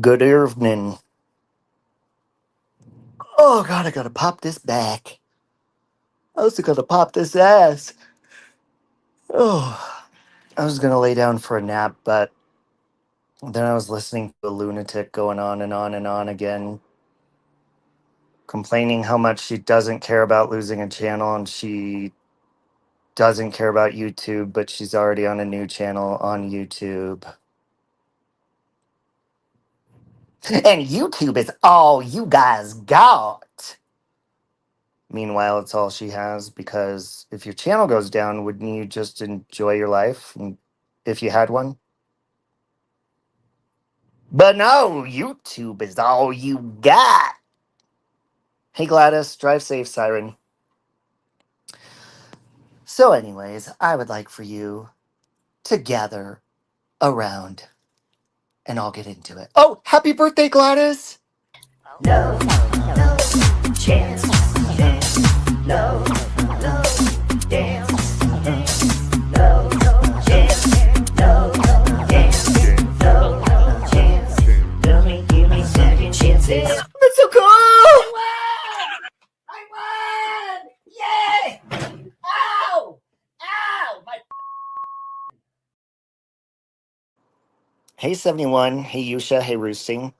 Good evening. Oh god, I gotta pop this back. I was gonna pop this ass. Oh, I was gonna lay down for a nap, but then I was listening to a lunatic going on and on and on again, complaining how much she doesn't care about losing a channel and she doesn't care about YouTube, but she's already on a new channel on YouTube. And YouTube is all you guys got. Meanwhile, it's all she has because if your channel goes down, wouldn't you just enjoy your life if you had one? But no, YouTube is all you got. Hey Gladys, drive safe, Siren. So, anyways, I would like for you to gather around and I'll get into it. Oh, happy birthday, Gladys! No, no chance, chance, no, no dance, no chance, no dance, no chance. Give me second chances. That's so cool! I won! Yay! Ow! Ow! My Hey 71, hey Yusha, hey Roosting.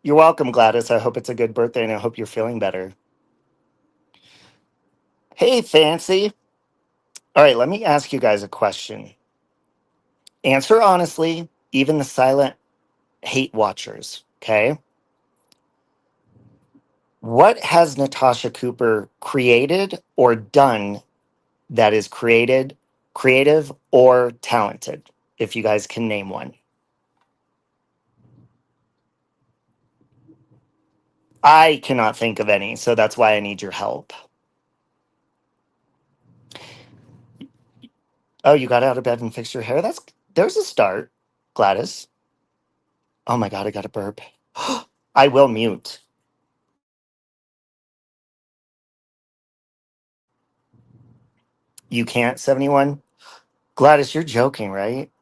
You're welcome, Gladys. I hope it's a good birthday and I hope you're feeling better. Hey Fancy. All right, let me ask you guys a question. Answer honestly, even the silent hate watchers, okay? What has Natasha Cooper created or done that is creative, or talented? If you guys can name one. I cannot think of any, so that's why I need your help. Oh, you got out of bed and fixed your hair? There's a start, Gladys. Oh my god, I got a burp. I will mute. You can't, 71? Gladys, you're joking, right?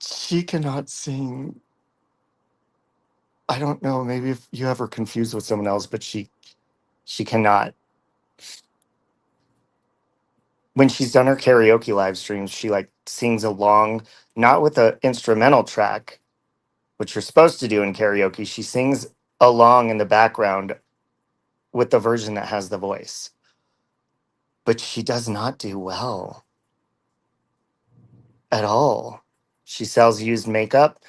She cannot sing. I don't know, maybe if you have her confused with someone else, but she cannot. When she's done her karaoke live streams, she like sings along, not with an instrumental track, which you're supposed to do in karaoke. She sings along in the background with the version that has the voice. But she does not do well at all. She sells used makeup.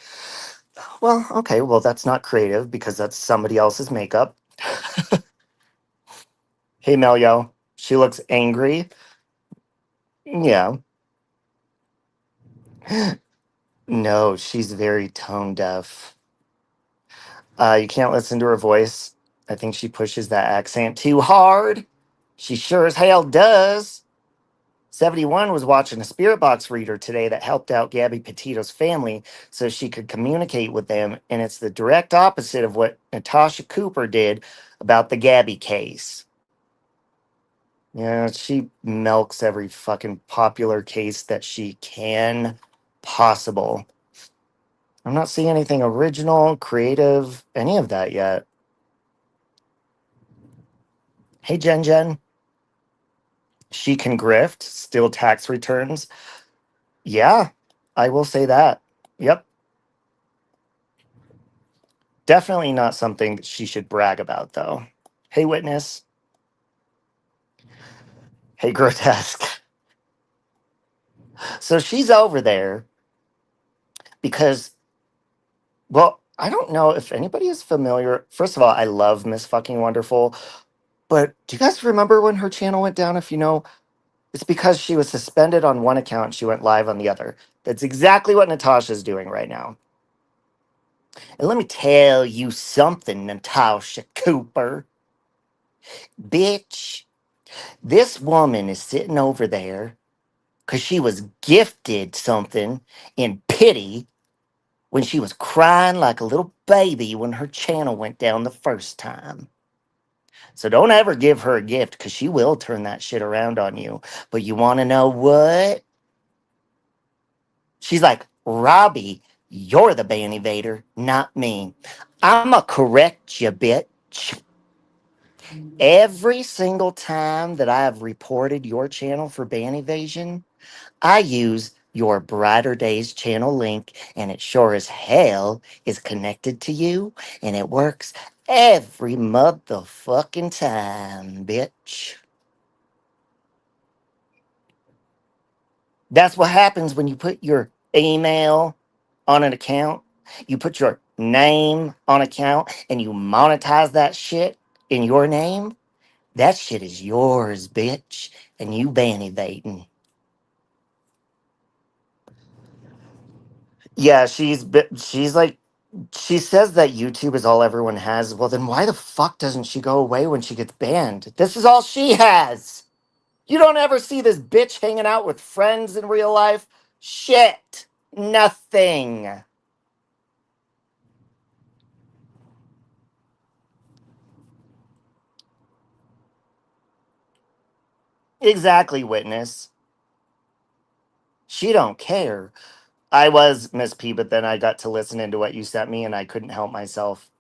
Well, okay, well, that's not creative because that's somebody else's makeup. Hey, Melio. She looks angry. Yeah. No, she's very tone deaf. You can't listen to her voice. I think she pushes that accent too hard. She sure as hell does. 71 was watching a spirit box reader today that helped out Gabby Petito's family so she could communicate with them, and it's the direct opposite of what Natasha Cooper did about the Gabby case. Yeah, she milks every fucking popular case that she can possible. I'm not seeing anything original, creative, any of that yet. Hey, Jen Jen. She can grift, steal tax returns. Yeah, I will say that. Yep. Definitely not something that she should brag about, though. Hey, witness. Hey, grotesque. So she's over there because, well, I don't know if anybody is familiar. First of all, I love Miss Fucking Wonderful. But do you guys remember when her channel went down? If you know, it's because she was suspended on one account and she went live on the other. That's exactly what Natasha's doing right now. And let me tell you something, Natasha Cooper. Bitch, this woman is sitting over there because she was gifted something in pity when she was crying like a little baby when her channel went down the first time. So don't ever give her a gift because she will turn that shit around on you. But you want to know what? She's like, Robbie, you're the ban evader, not me. I'ma correct you, bitch. Every single time that I have reported your channel for ban evasion, I use your Brighter Days channel link, and it sure as hell is connected to you, and it works every motherfucking time, bitch. That's what happens when you put your email on an account, you put your name on account, and you monetize that shit in your name. That shit is yours, bitch, and you ban evading. Yeah, she's like, she says that YouTube is all everyone has. Well, then why the fuck doesn't she go away when she gets banned? This is all she has. You don't ever see this bitch hanging out with friends in real life. Shit. Nothing. Exactly, witness. She don't care. I was Miss P, but then I got to listen into what you sent me and I couldn't help myself.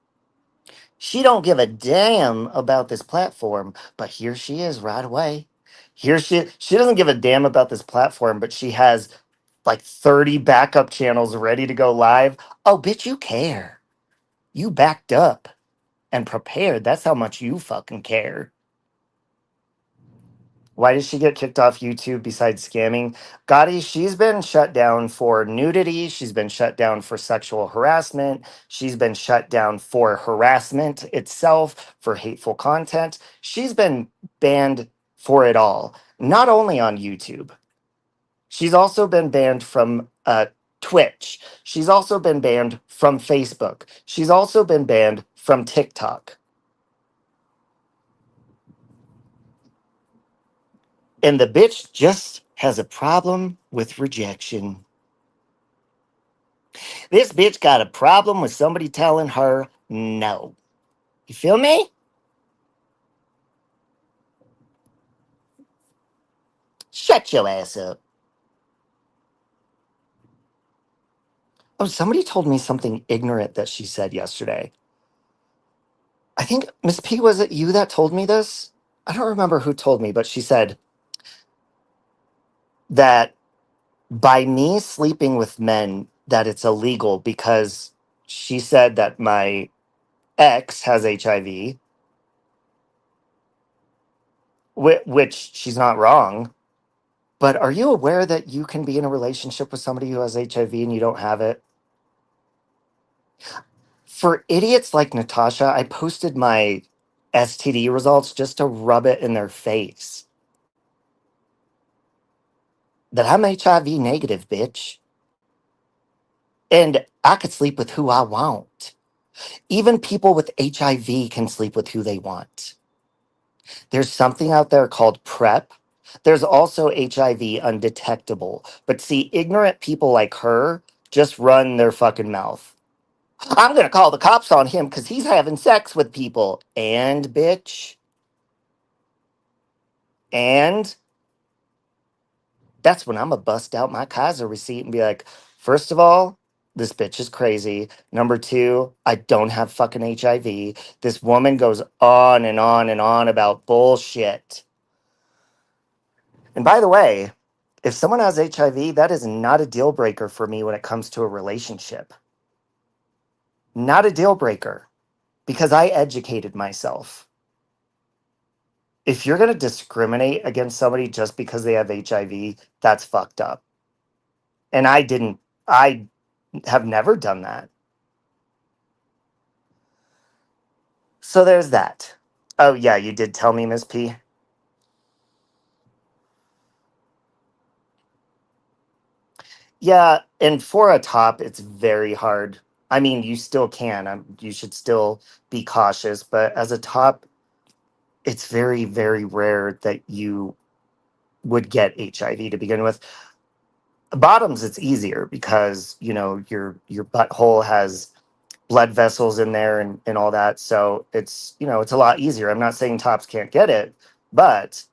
She don't give a damn about this platform, but here she is right away. Here she doesn't give a damn about this platform, but she has like 30 backup channels ready to go live. Oh, bitch, you care. You backed up and prepared. That's how much you fucking care. Why did she get kicked off YouTube besides scamming? Gotti, she's been shut down for nudity. She's been shut down for sexual harassment. She's been shut down for harassment itself, for hateful content. She's been banned for it all, not only on YouTube. She's also been banned from Twitch. She's also been banned from Facebook. She's also been banned from TikTok. And the bitch just has a problem with rejection. This bitch got a problem with somebody telling her no. You feel me? Shut your ass up. Oh, somebody told me something ignorant that she said yesterday. I think, Miss P, was it you that told me this? I don't remember who told me, but she said that by me sleeping with men, that it's illegal because she said that my ex has HIV, which she's not wrong. But are you aware that you can be in a relationship with somebody who has HIV and you don't have it? For idiots like Natasha, I posted my STD results just to rub it in their face. That I'm HIV negative, bitch. And I could sleep with who I want. Even people with HIV can sleep with who they want. There's something out there called PrEP. There's also HIV undetectable. But see, ignorant people like her just run their fucking mouth. I'm gonna call the cops on him because he's having sex with people. And bitch. And that's when I'm gonna bust out my Kaiser receipt and be like, first of all, this bitch is crazy. Number two, I don't have fucking HIV. This woman goes on and on and on about bullshit. And by the way, if someone has HIV, that is not a deal breaker for me when it comes to a relationship. Not a deal breaker because I educated myself. If you're going to discriminate against somebody just because they have HIV, that's fucked up. And I have never done that. So there's that. Oh, yeah, you did tell me, Miss P. Yeah, and for a top, it's very hard. I mean, you still can. You should still be cautious, but as a top, it's very, very rare that you would get HIV to begin with. Bottoms, it's easier because your butthole has blood vessels in there and all that. So it's a lot easier. I'm not saying tops can't get it, but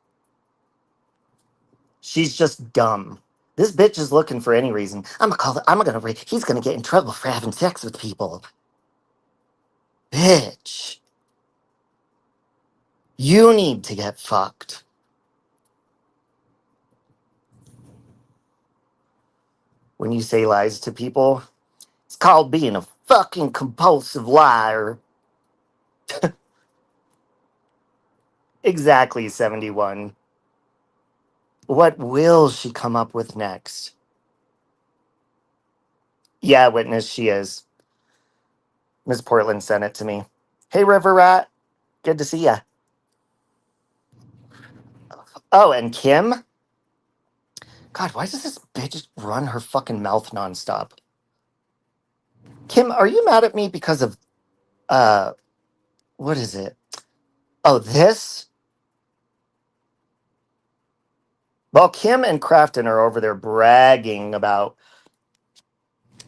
she's just dumb. This bitch is looking for any reason. I'm gonna call it. He's gonna get in trouble for having sex with people. Bitch, you need to get fucked. When you say lies to people, it's called being a fucking compulsive liar. Exactly, 71. What will she come up with next? Yeah, witness, she is. Miss Portland sent it to me. Hey, River Rat. Good to see ya. Oh, and Kim? God, why does this bitch run her fucking mouth nonstop? Kim, are you mad at me because of, uh, what is it? Oh, this? Well, Kim and Crafton are over there bragging about,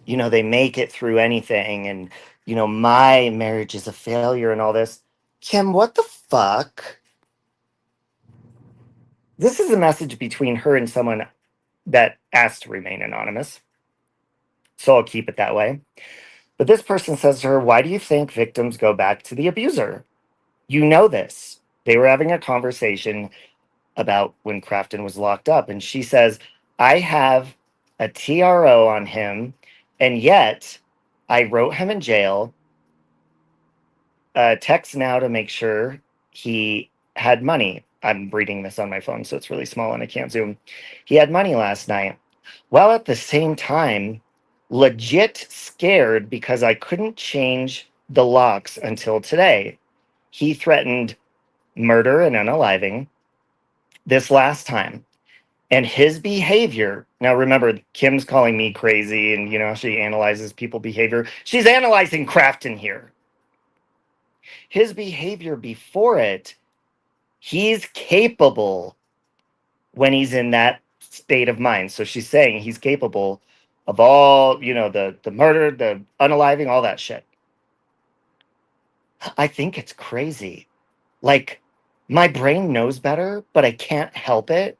they make it through anything and, my marriage is a failure and all this. Kim, what the fuck? This is a message between her and someone that asked to remain anonymous. So I'll keep it that way. But this person says to her, why do you think victims go back to the abuser? You know this. They were having a conversation about when Crafton was locked up. And she says, I have a TRO on him. And yet I wrote him in jail, text now to make sure he had money. I'm reading this on my phone, so it's really small and I can't zoom. He had money last night. Well, at the same time, legit scared because I couldn't change the locks until today. He threatened murder and unaliving this last time. And his behavior, now remember, Kim's calling me crazy and, she analyzes people behavior. She's analyzing Crafton here. His behavior before it, he's capable when he's in that state of mind. So she's saying he's capable of all, the murder, the unaliving, all that shit. I think it's crazy. Like, my brain knows better, but I can't help it.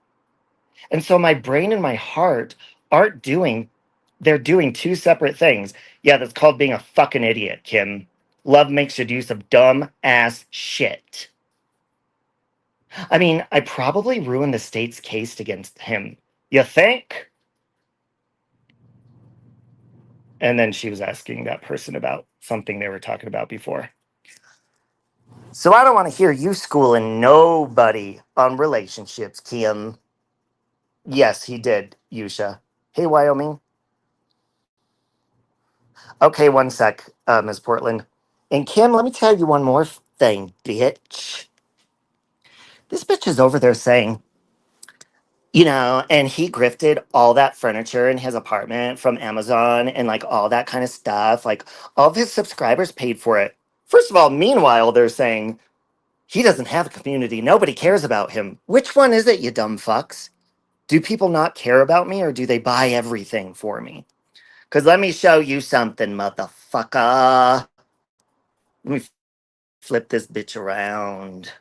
And so my brain and my heart aren't doing, they're doing two separate things. Yeah, that's called being a fucking idiot, Kim. Love makes you do some dumb ass shit. I mean, I probably ruined the state's case against him. You think? And then she was asking that person about something they were talking about before. So I don't want to hear you schooling nobody on relationships, Kim. Yes, he did, Yusha. Hey, Wyoming. Okay, one sec, Ms. Portland. And Kim, let me tell you one more thing, bitch. This bitch is over there saying, and he grifted all that furniture in his apartment from Amazon and like all that kind of stuff. Like all of his subscribers paid for it. First of all, meanwhile, they're saying he doesn't have a community. Nobody cares about him. Which one is it, you dumb fucks? Do people not care about me or do they buy everything for me? Because let me show you something, motherfucker. Let me flip this bitch around.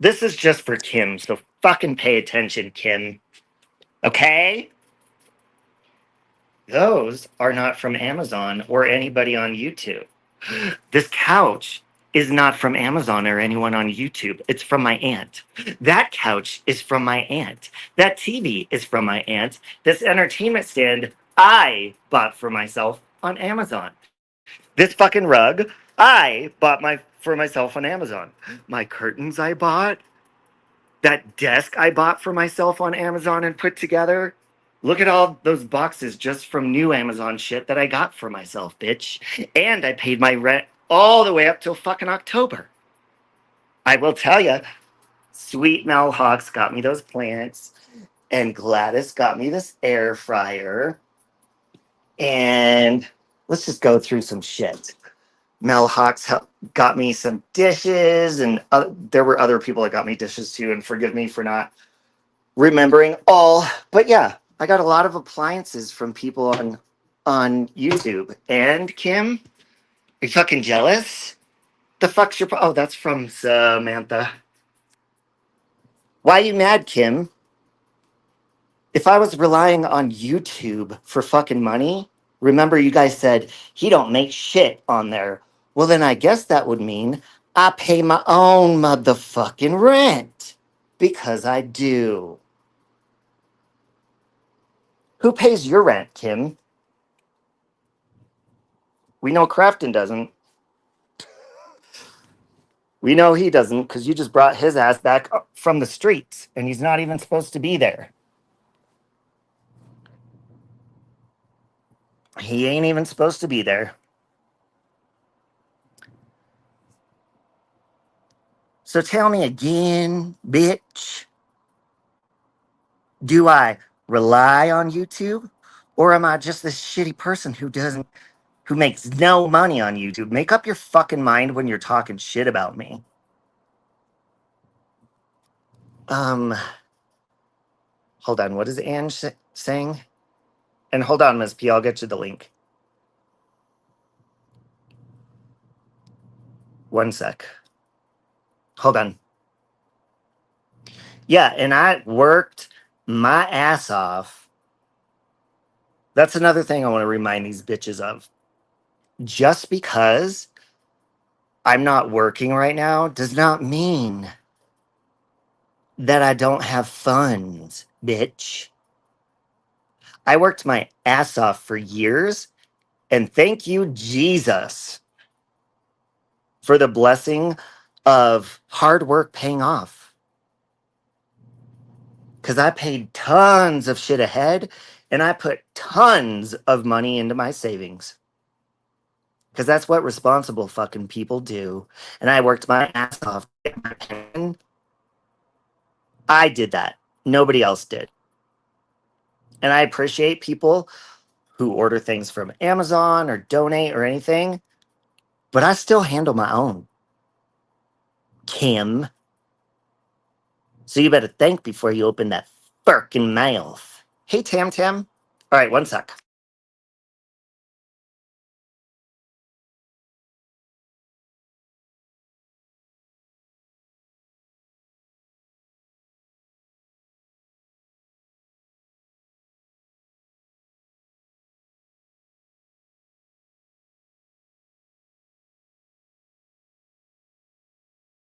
This is just for Kim, so fucking pay attention, Kim. Okay? Those are not from Amazon or anybody on YouTube. This couch is not from Amazon or anyone on YouTube. It's from my aunt. That couch is from my aunt. That TV is from my aunt. This entertainment stand I bought for myself on Amazon. This fucking rug I bought for myself on Amazon. My curtains I bought. That desk I bought for myself on Amazon and put together. Look at all those boxes just from new Amazon shit that I got for myself, bitch. And I paid my rent all the way up till fucking October. I will tell you, Sweet Mel Hawks got me those plants, and Gladys got me this air fryer. And let's just go through some shit. Mel Hawks got me some dishes, and there were other people that got me dishes too. And forgive me for not remembering all, but yeah, I got a lot of appliances from people on YouTube. And Kim, are you fucking jealous? The fuck's your oh, that's from Samantha. Why you mad, Kim? If I was relying on YouTube for fucking money, remember you guys said he don't make shit on there. Well, then I guess that would mean I pay my own motherfucking rent. Because I do. Who pays your rent, Kim? We know Crafton doesn't. We know he doesn't because you just brought his ass back up from the streets and he's not even supposed to be there. He ain't even supposed to be there. So tell me again, bitch, do I rely on YouTube or am I just this shitty person who makes no money on YouTube? Make up your fucking mind when you're talking shit about me. Um, Hold on. What is Ange saying? And hold on, Ms. P. I'll get you the link. One sec. Hold on. Yeah, and I worked my ass off. That's another thing I want to remind these bitches of. Just because I'm not working right now does not mean that I don't have funds, bitch. I worked my ass off for years, and thank you, Jesus, for the blessing of hard work paying off. Because I paid tons of shit ahead, and I put tons of money into my savings. Because that's what responsible fucking people do. And I worked my ass off. I did that. Nobody else did. And I appreciate people who order things from Amazon or donate or anything, but I still handle my own. Kim. So you better think before you open that fucking mouth. Hey, Tam Tam. All right, one sec.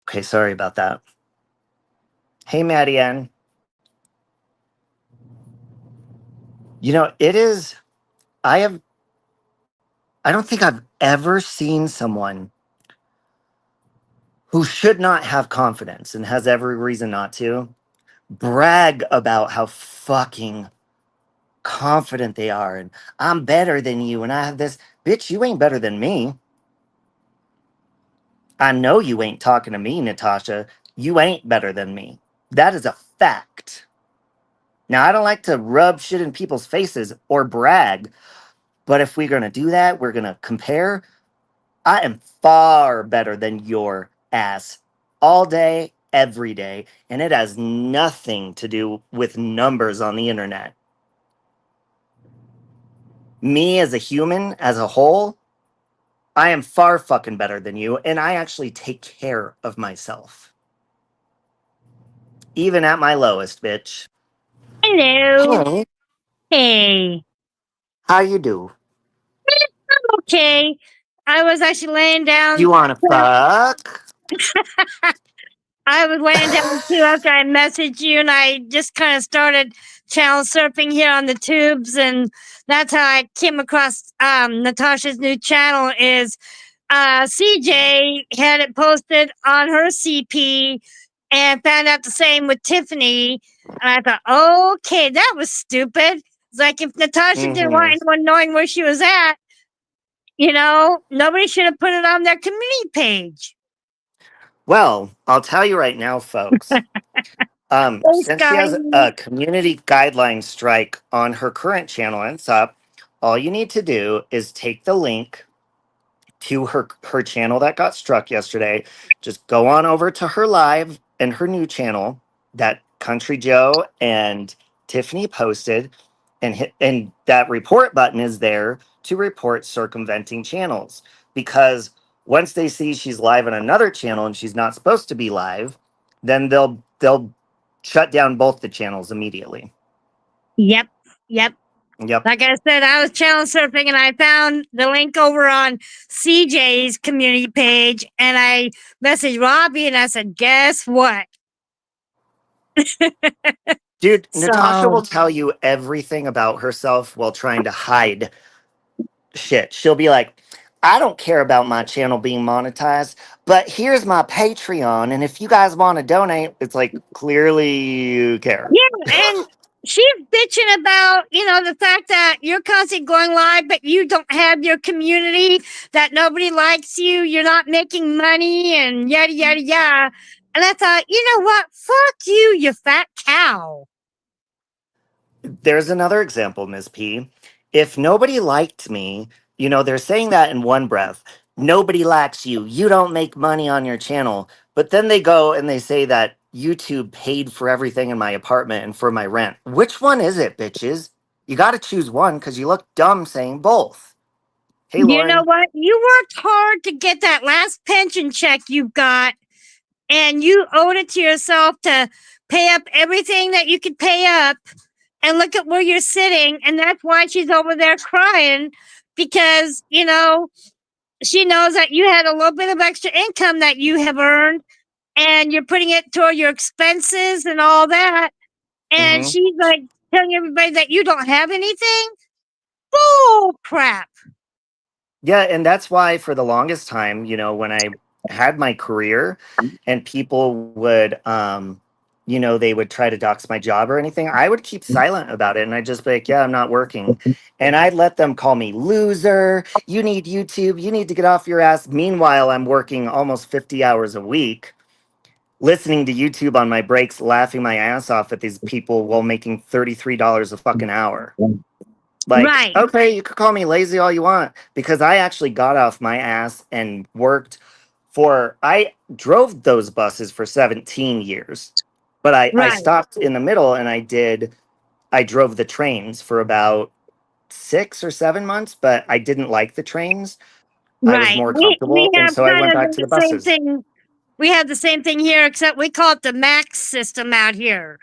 Okay, sorry about that. Hey, Maddie Ann. You know, it is, I have, I don't think I've ever seen someone who should not have confidence and has every reason not to brag about how fucking confident they are and I'm better than you and I have this. Bitch, you ain't better than me. I know you ain't talking to me, Natasha. You ain't better than me. That is a fact. Now, I don't like to rub shit in people's faces or brag, but if we're going to do that, we're going to compare. I am far better than your ass all day, every day, and it has nothing to do with numbers on the internet. Me as a human, as a whole, I am far fucking better than you, and I actually take care of myself. Even at my lowest, bitch. Hello. Hey, Hey. how you do? I'm okay. I was actually laying down. You wanna fuck? I was laying down too after I messaged you, and I just kind of started channel surfing here on the tubes, and that's how I came across Natasha's new channel. Is CJ had it posted on her CP, and found out the same with Tiffany, and I thought, okay, that was stupid. It's like if Natasha didn't want Mm-hmm. anyone knowing where she was at, nobody should have put it on their community page. Well, I'll tell you right now, folks. Thanks, Since she guys. has a community guideline strike on her current channel and sub, all you need to do is take the link to her channel that got struck yesterday. Just go on over to her live and her new channel that Country Joe and Tiffany posted, and that report button is there to report circumventing channels. Because once they see she's live on another channel and she's not supposed to be live, then they'll shut down both the channels immediately. Yep. Yep. Yep. Like I said, I was channel surfing and I found the link over on CJ's community page and I messaged Robbie and I said, guess what? Dude, Natasha will So, tell you everything about herself while trying to hide shit. She'll be like, I don't care about my channel being monetized, but here's my Patreon. And if you guys want to donate, it's like, clearly you care. yeah, and she's bitching about, the fact that you're constantly going live, but you don't have your community, that nobody likes you, you're not making money, and yada, yada, yada. And I thought, you know what? Fuck you, you fat cow. There's another example, Ms. P. If nobody liked me, they're saying that in one breath. Nobody likes you. You don't make money on your channel. But then they go and they say that YouTube paid for everything in my apartment and for my rent. Which one is it, bitches? You got to choose one because you look dumb saying both. Hey, You know Lauren. what? You worked hard to get that last pension check you got, and you owed it to yourself to pay up everything that you could pay up. And look at where you're sitting. And that's why she's over there crying because, she knows that you had a little bit of extra income that you have earned and you're putting it toward your expenses and all that. And Hmm. she's like telling everybody that you don't have anything. Bull crap. Yeah, and that's why for the longest time, when I had my career and people would they would try to dox my job or anything, I would keep silent about it and I'd just be like, yeah, I'm not working. And I'd let them call me loser. You need YouTube. You need to get off your ass. Meanwhile, I'm working almost 50 hours a week, listening to YouTube on my breaks, laughing my ass off at these people while making $33 a fucking hour. Like, Right. okay, you could call me lazy all you want because I actually got off my ass and worked I drove those buses for 17 years, but I Right. stopped in the middle and I drove the trains for about 6 or 7 months, but I didn't like the trains. I was Right. more We comfortable. And have so I kind went of back to the the same buses. thing. We have the same thing here, except we call it the max system out here.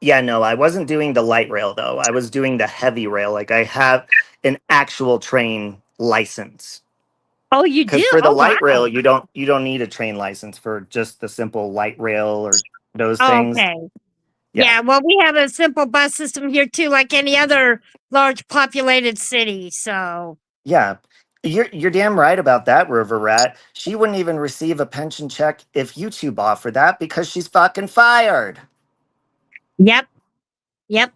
Yeah, no, I wasn't doing the light rail though. I was doing the heavy rail. Like I have an actual train license. Oh, you do? Because for the Oh, light rail, wow. you don't need a train license for just the simple light rail or those things. Okay. Yeah, Yeah, well, we have a simple bus system here too, like any other large populated city. So, yeah. You're damn right about that, River Rat. She wouldn't even receive a pension check if YouTube offered that because she's fucking fired. yep, yep.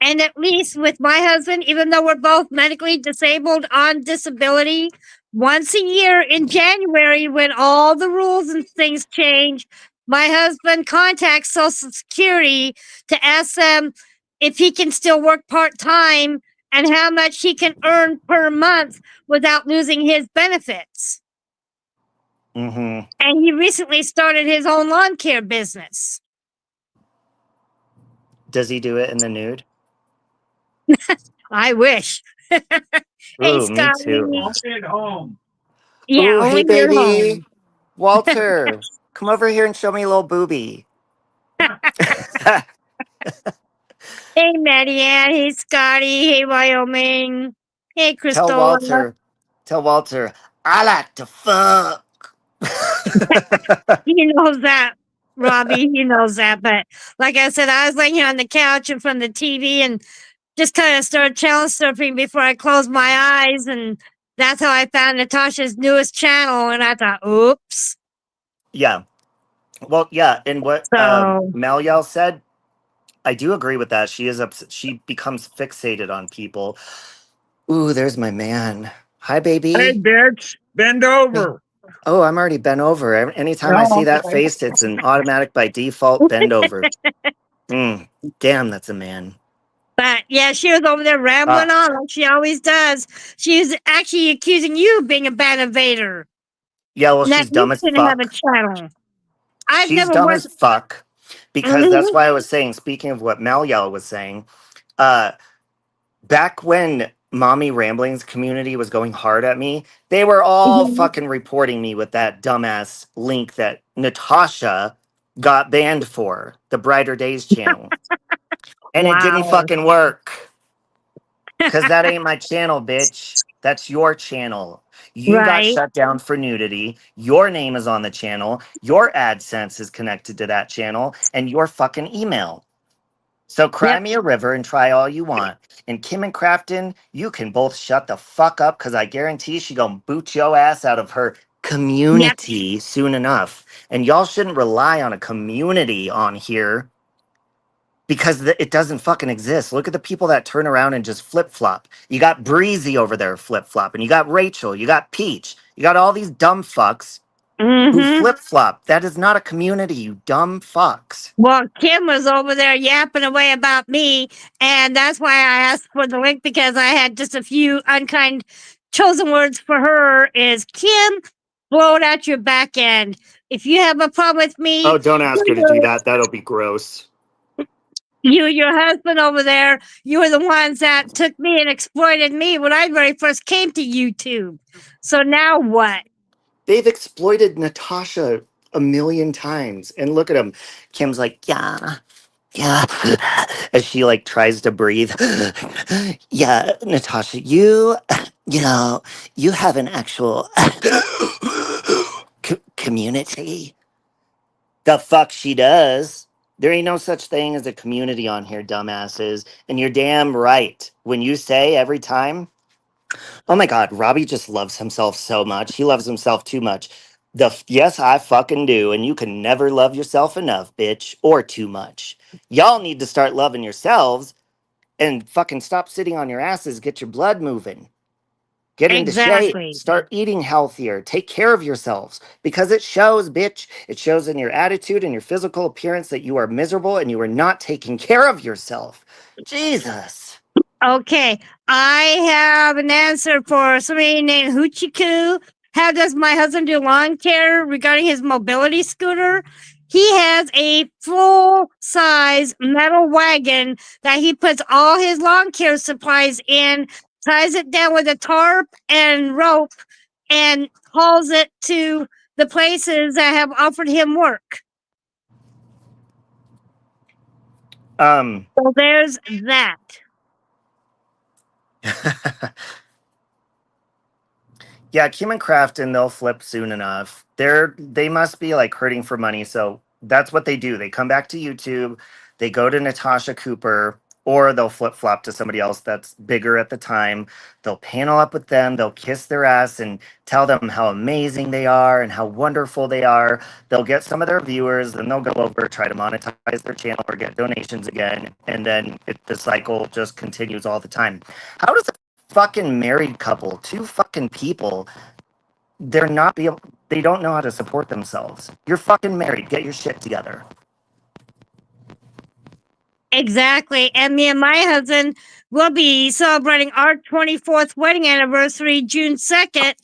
And at least with my husband, even though we're both medically disabled on disability, once a year in January, when all the rules and things change, my husband contacts Social Security to ask them if he can still work part time and how much he can earn per month without losing his benefits. Mm-hmm. And he recently started his own lawn care business. Does he do it in the nude? I wish. Hey, Ooh, me Scotty. too. At home. Yeah, Ooh, hey only your baby. home. Walter, come over here and show me a little booby. Hey, Maddie Ann. Hey, Scotty. Hey, Wyoming. Hey, Tell Crystal. Walter. Tell Walter, I like to fuck. He knows that, Robbie. He knows that. But like I said, I was laying here on the couch in front of the TV and just kind of started challenge surfing before I closed my eyes. And that's how I found Natasha's newest channel. And I thought, oops. Yeah. Well, yeah. And what So, Maliel said, I do agree with that. She is she becomes fixated on people. Ooh, there's my man. Hi, Hey, baby. bitch, bend Hey. over. Oh, I'm already bent over. Anytime I see No, that face, it's an automatic by default bend over. Damn, that's a man. but yeah, she was over there rambling Ah, on like she always does. She was actually accusing you of being a bad invader. yeah, well, And that she's you dumb as shouldn't have a fuck. channel. I've She's never dumb worked. as fuck because that's Mhm. why I was saying, speaking of what Maliel was saying, uh, back when Mommy Ramblings community was going hard at me, they were all Mhm. fucking reporting me with that dumbass link that Natasha got banned for, the Brighter Days channel. And it didn't Wow. fucking work. Because that ain't my channel, bitch. That's your channel. You got Right. shut down for nudity. Your name is on the channel. Your AdSense is connected to that channel and your fucking email. So cry Yep. me a river and try all you want. And Kim and Crafton, you can both shut the fuck up because I guarantee she gonna boot your ass out of her Yep. community soon enough. And y'all shouldn't rely on a community on here because it doesn't fucking exist. Look at the people that turn around and just flip flop. You got Breezy over there flip flop, and you got Rachel, you got Peach, you got all these dumb fucks who Mm-hmm. flip flop. That is not a community, you dumb fucks. Well, Kim was over there yapping away about me, and that's why I asked for the link because I had just a few unkind chosen words for her is Kim, blow it out your back end. If you have a problem with me, Oh, don't ask her to do that. That'll be gross. you and your husband over there, you were the ones that took me and exploited me when I very first came to YouTube. So now what? They've exploited Natasha a million times. And look at them. Kim's like, yeah, yeah. As she like tries to breathe. Yeah, Natasha, you know, you have an actual community. The fuck she does. There ain't no such thing as a community on here, dumbasses. And you're damn right. When you say every time, oh my God, Robbie just loves himself so much. He loves himself too much. Yes, I fucking do. And you can never love yourself enough, bitch, or too much. Y'all need to start loving yourselves and fucking stop sitting on your asses. Get your blood moving. Get into shape. Exactly. Start eating healthier. Take care of yourselves because it shows, bitch. It shows in your attitude and your physical appearance that you are miserable and you are not taking care of yourself. Jesus. Okay, I have an answer for somebody named Hoochie. How does my husband do lawn care regarding his mobility scooter? He has a full size metal wagon that he puts all his lawn care supplies in, ties it down with a tarp and rope, and hauls it to the places that have offered him work. So there's that. Yeah, Kim and Crafton, they'll flip soon enough. They must be like hurting for money, so that's what they do. They come back to YouTube, they go to Natasha Cooper, or they'll flip flop to somebody else that's bigger at the time. They'll panel up with them, they'll kiss their ass and tell them how amazing they are and how wonderful they are. They'll get some of their viewers, then they'll go over, try to monetize their channel or get donations again, and then the cycle just continues all the time. How does fucking married couple, two fucking people, they're not be able, they don't know how to support themselves. You're fucking married. Get your shit together. Exactly. And me and my husband will be celebrating our 24th wedding anniversary June 2nd.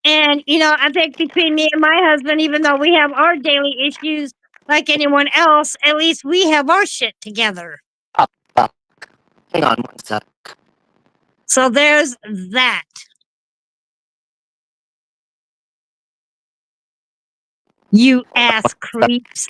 And, I think between me and my husband, even though we have our daily issues like anyone else, at least we have our shit together. Oh, fuck. Hang on one sec. So there's that. You ass creeps.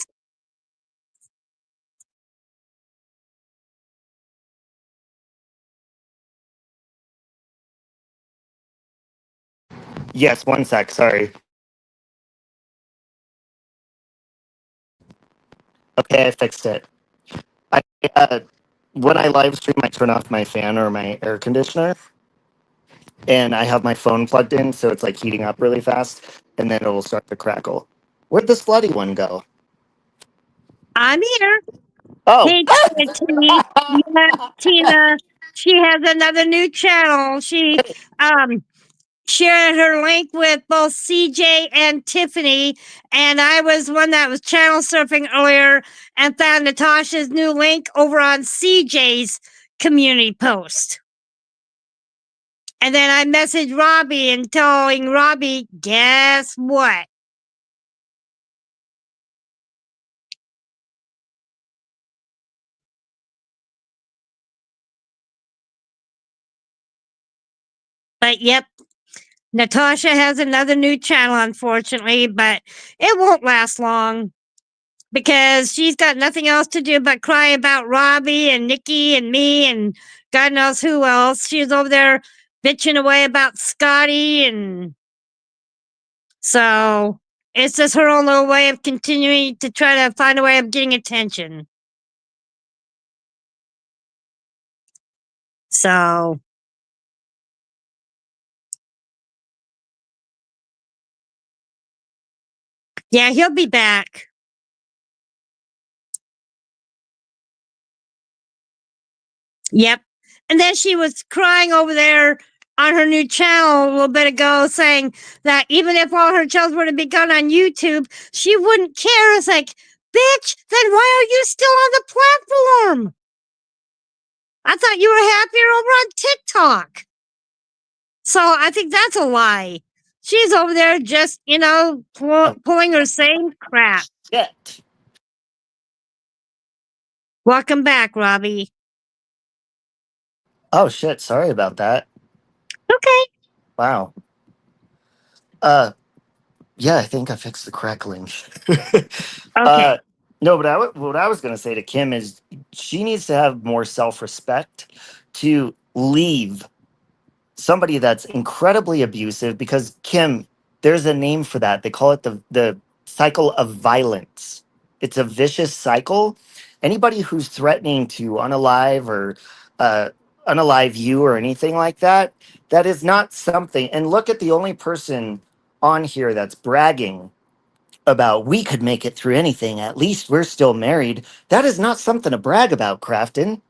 Yes, one sec. Sorry. Okay, I fixed it. I when I live stream, I turn off my fan or my air conditioner, and I have my phone plugged in, so it's like heating up really fast, and then it'll start to crackle. Where'd the slutty one go? I'm here. Oh. Hey, Tina. Yeah, Tina. She has another new channel. She shared her link with both CJ and Tiffany, and I was one that was channel surfing earlier and found Natasha's new link over on CJ's community post. And then I messaged Robbie and telling Robbie, guess what? But yep, Natasha has another new channel, unfortunately, but it won't last long. because she's got nothing else to do but cry about Robbie and Nikki and me and God knows who else. She's over there bitching away about Scotty, and so it's just her own little way of continuing to try to find a way of getting attention. So yeah, he'll be back. Yep. And then she was crying over there on her new channel a little bit ago, saying that even if all her shows were to be gone on YouTube, she wouldn't care. It's like, bitch, then why are you still on the platform? I thought you were happier over on TikTok. So I think that's a lie. She's over there just, pulling her same crap. Shit. Welcome back, Robbie. Oh shit, sorry about that. Okay. Wow. Yeah, I think I fixed the crackling. Okay. No, but what I was going to say to Kim is she needs to have more self-respect to leave somebody that's incredibly abusive, because Kim, there's a name for that. They call it the cycle of violence. It's a vicious cycle. Anybody who's threatening to unalive or unalive you or anything like that, that is not something. And look at the only person on here that's bragging about we could make it through anything. At least we're still married. That is not something to brag about, Crafton.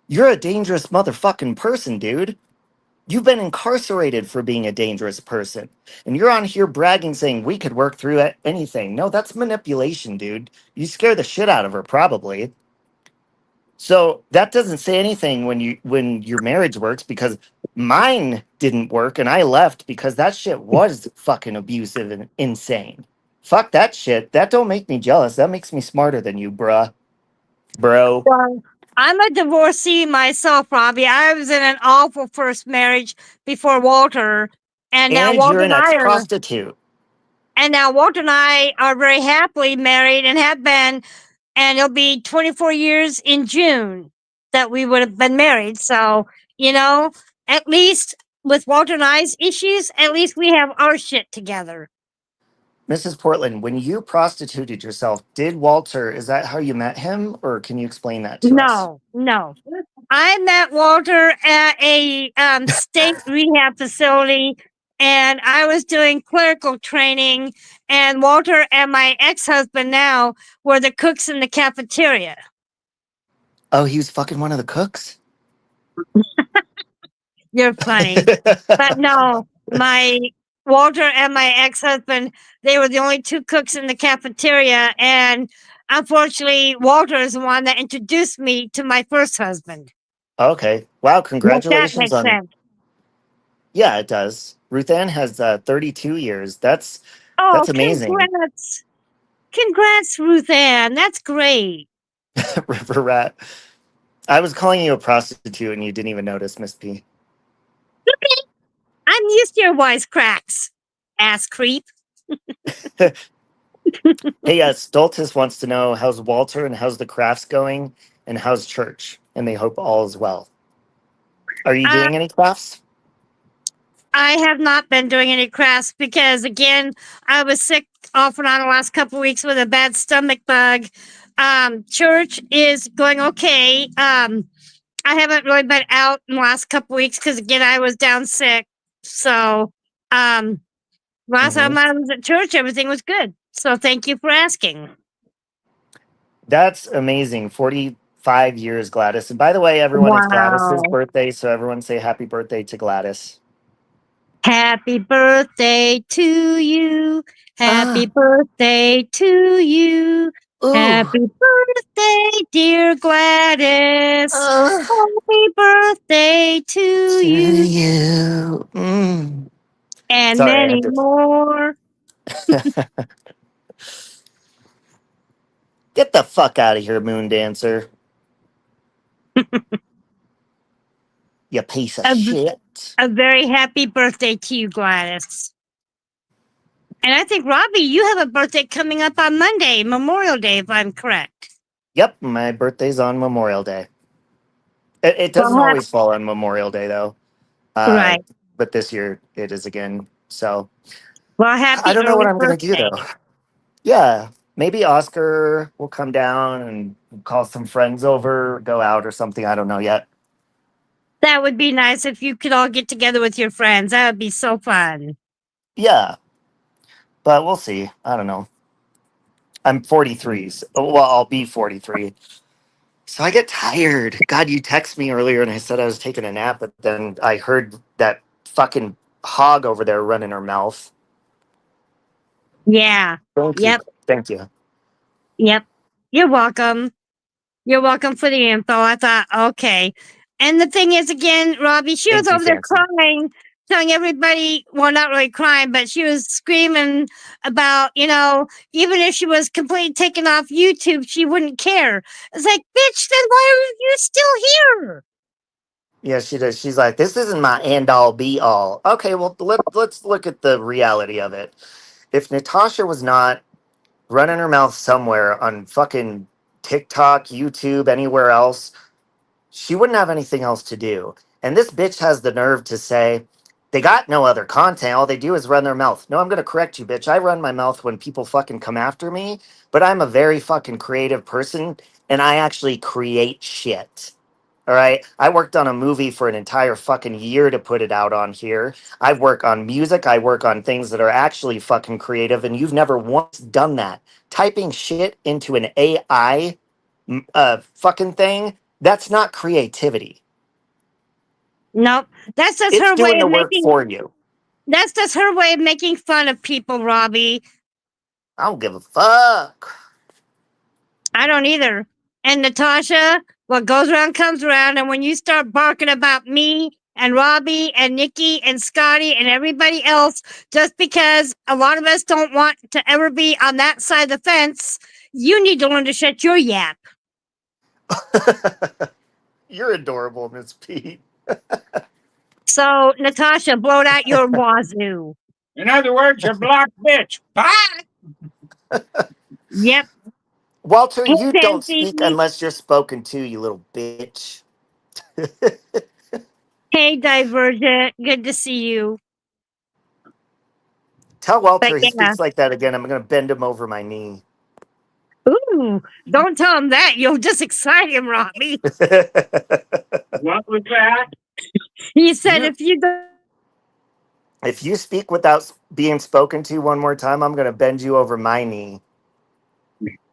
You're a dangerous motherfucking person, dude. You've been incarcerated for being a dangerous person. And you're on here bragging saying we could work through anything. No, that's manipulation, dude. You scare the shit out of her, probably. So that doesn't say anything when your marriage works, because mine didn't work and I left because that shit was fucking abusive and insane. Fuck that shit. That don't make me jealous. That makes me smarter than you, bruh. Bro. Well, I'm a divorcee myself, Robbie. I was in an awful first marriage before Walter, and now And you're Walter an and I are, ex-prostitute. and now Walter and I are very happily married and have been, and it'll be 24 years in June that we would have been married. So, at least with Walter and I's issues, at least we have our shit together. Mrs. Portland, when you prostituted yourself, did Walter, is that how you met him? Or can you explain that to us? No. I met Walter at a state rehab facility, and I was doing clerical training, and Walter and my ex-husband now were the cooks in the cafeteria. Oh, he was fucking one of the cooks? You're funny. But no, my Walter and my ex-husband, they were the only two cooks in the cafeteria, and unfortunately, Walter is the one that introduced me to my first husband. Okay. Wow, If that congratulations makes on. sense. Yeah, it does. Ruth Ann has 32 years. That's Oh, amazing. congrats, Ruth Ann. That's great. River Rat. I was calling you a prostitute and you didn't even notice, Miss P. I'm used to your wisecracks, ass creep. Hey, Stultus wants to know how's Walter and how's the crafts going and how's church, and they hope all is well. Are you Uh, doing any crafts? I have not been doing any crafts because, again, I was sick off and on the last couple of weeks with a bad stomach bug. Church is going okay. I haven't really been out in the last couple of weeks because, again, I was down sick. So, last time I was at church, everything was good. So, thank you for asking. That's amazing. 45 years, Gladys. And by the way, everyone, it's Gladys's Wow. birthday, so everyone say happy birthday to Gladys. Happy birthday to you. Happy Ah, birthday to you. ooh, Happy birthday, dear Gladys. ah, Happy birthday to to you. you. And Sorry, I many had more. to. Get the fuck out of here, Moon Dancer. You piece of A, shit. a very happy birthday to you, Gladys. And I think, Robbie, you have a birthday coming up on Monday, Memorial Day, if I'm correct. Yep, my birthday's on Memorial Day. It doesn't Well, always fall on Memorial Day though, uh, right. but this year it is again. So Well, I happy don't know what early I'm gonna do birthday. though. Yeah, maybe Oscar will come down and call some friends over, go out or something. I don't know yet. That would be nice if you could all get together with your friends. That would be so fun. Yeah, but we'll see. I don't know. I'm 43. Well, I'll be 43. So I get tired. God, you text me earlier and I said I was taking a nap, but then I heard that fucking hog over there running her mouth. Yeah. Thank you. Yep. Thank you. Yep. You're welcome. You're welcome for the info. I thought, okay. And the thing is, again, Robbie, she was Thank you, over there Fancy. crying, telling everybody, well, not really crying, but she was screaming about, even if she was completely taken off YouTube, she wouldn't care. It's like, bitch, then why are you still here? Yeah, she does. She's like, this isn't my end all be all. Okay, well, let's look at the reality of it. If Natasha was not running her mouth somewhere on fucking TikTok, YouTube, anywhere else, she wouldn't have anything else to do. And this bitch has the nerve to say, they got no other content. All they do is run their mouth. No, I'm going to correct you, bitch. I run my mouth when people fucking come after me, but I'm a very fucking creative person and I actually create shit. All right. I worked on a movie for an entire fucking year to put it out on here. I work on music. I work on things that are actually fucking creative. And you've never once done that. Typing shit into an AI fucking thing, that's not creativity. Nope. That's just It's her way doing of the work making for you. that's just her way of making fun of people, Robbie. I don't give a fuck. I don't either. And Natasha, what goes around comes around. And when you start barking about me and Robbie and Nikki and Scotty and everybody else, just because a lot of us don't want to ever be on that side of the fence, you need to learn to shut your yap. You're adorable, Miss Pete. So, Natasha, blow it out your wazoo. In other words, you're blocked, bitch. Bye. Yep. Walter, Hey, you don't Fancy. speak unless you're spoken to, you little bitch. Hey, Divergent. Good to see you. Tell But Walter he yeah. speaks like that again. I'm going to bend him over my knee. Ooh, don't tell him that. You'll just excite him, Robbie. What was that? He said You- if you go. if you speak without being spoken to one more time, I'm going to bend you over my knee.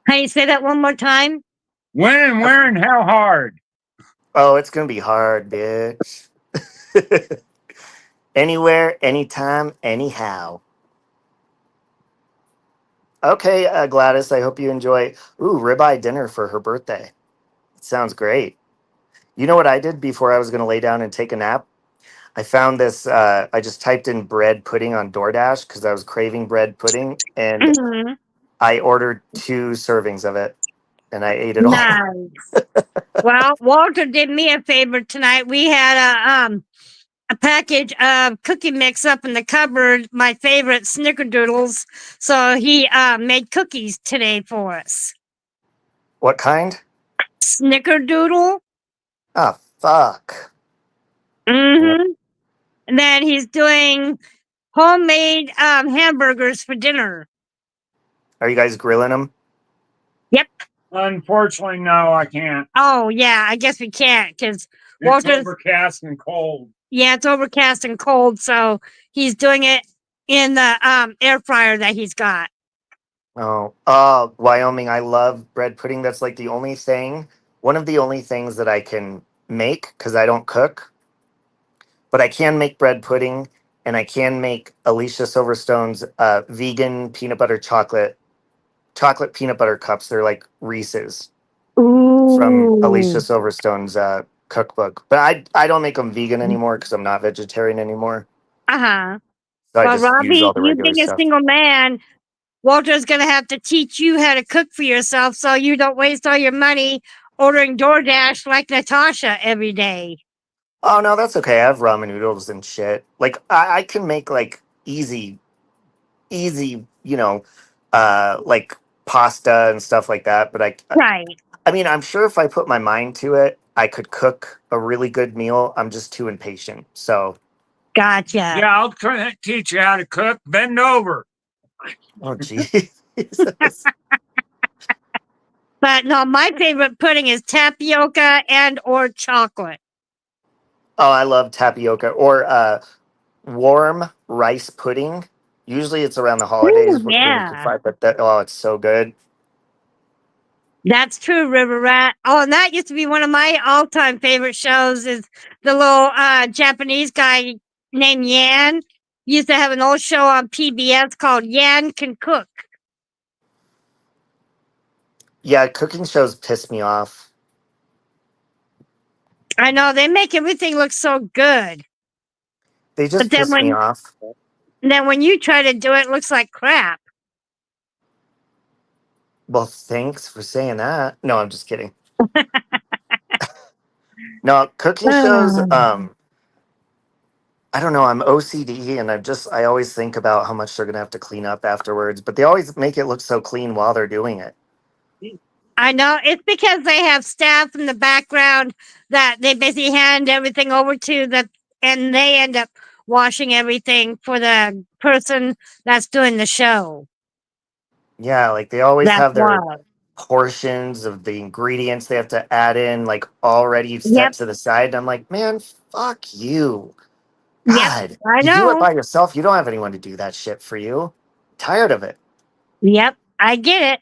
Hey, say that one more time. When and where and how hard? Oh, it's going to be hard, bitch. Anywhere, anytime, anyhow. Okay, Gladys, I hope you enjoy. Ooh, ribeye dinner for her birthday. Sounds great. You know what I did before I was going to lay down and take a nap? I found this. I just typed in bread pudding on DoorDash because I was craving bread pudding, and Mhm. I ordered 2 servings of it, and I ate it all. Nice. Well, Walter did me a favor tonight. We had a package of cookie mix up in the cupboard, my favorite snickerdoodles. So he made cookies today for us. What kind? Snickerdoodle. Ah, fuck. Mm-hmm. And then he's doing homemade hamburgers for dinner. Are you guys grilling them? Yep. Unfortunately, no, I can't. Oh yeah, I guess we can't because It's Walter's overcast and cold. yeah, it's overcast and cold, so he's doing it in the air fryer that he's got. Oh, Wyoming. I love bread pudding. That's like the only thing, one of the only things that I can make because I don't cook. But I can make bread pudding, and I can make Alicia Silverstone's vegan peanut butter chocolate peanut butter cups. They're like Reese's from Alicia Ooh. Silverstone's cookbook. But I don't make them vegan anymore because I'm not vegetarian anymore. Uh-huh. So I Well, just use all Robbie, the you regular being a stuff. single man, Walter's gonna have to teach you how to cook for yourself so you don't waste all your money ordering DoorDash like Natasha every day. Oh no, that's okay. I have ramen noodles and shit. Like I can make like easy easy, like pasta and stuff like that. But Right. I mean, I'm sure if I put my mind to it, I could cook a really good meal. I'm just too impatient. So, Gotcha. Yeah, I'll teach you how to cook. Bend over. oh Jesus. But no, my favorite pudding is tapioca and or chocolate. Oh, I love tapioca or warm rice pudding. Usually it's around the Ooh, holidays when you can yeah. find, but it's so good. That's true, River Rat. Oh, and that used to be one of my all-time favorite shows is the little Japanese guy named Yan. Used to have an old show on PBS called Yan Can Cook. Yeah, cooking shows piss me off. I know they make everything look so good. They But just piss me off. then when you try to do it, it looks like crap. Well, thanks for saying that. No, I'm just kidding. No, cooking shows, I don't know, I'm OCD and I always think about how much they're going to have to clean up afterwards, but they always make it look so clean while they're doing it. I know it's because they have staff in the background that they basically hand everything over to and they end up washing everything for the person that's doing the show. Yeah, like they always That's have why. their portions of the ingredients they have to add in, like already set Yep. to the side. And I'm like, man, fuck you. Yep. God, I you do it know. by yourself. You don't have anyone to do that shit for you. Tired of it. Yep. I get it.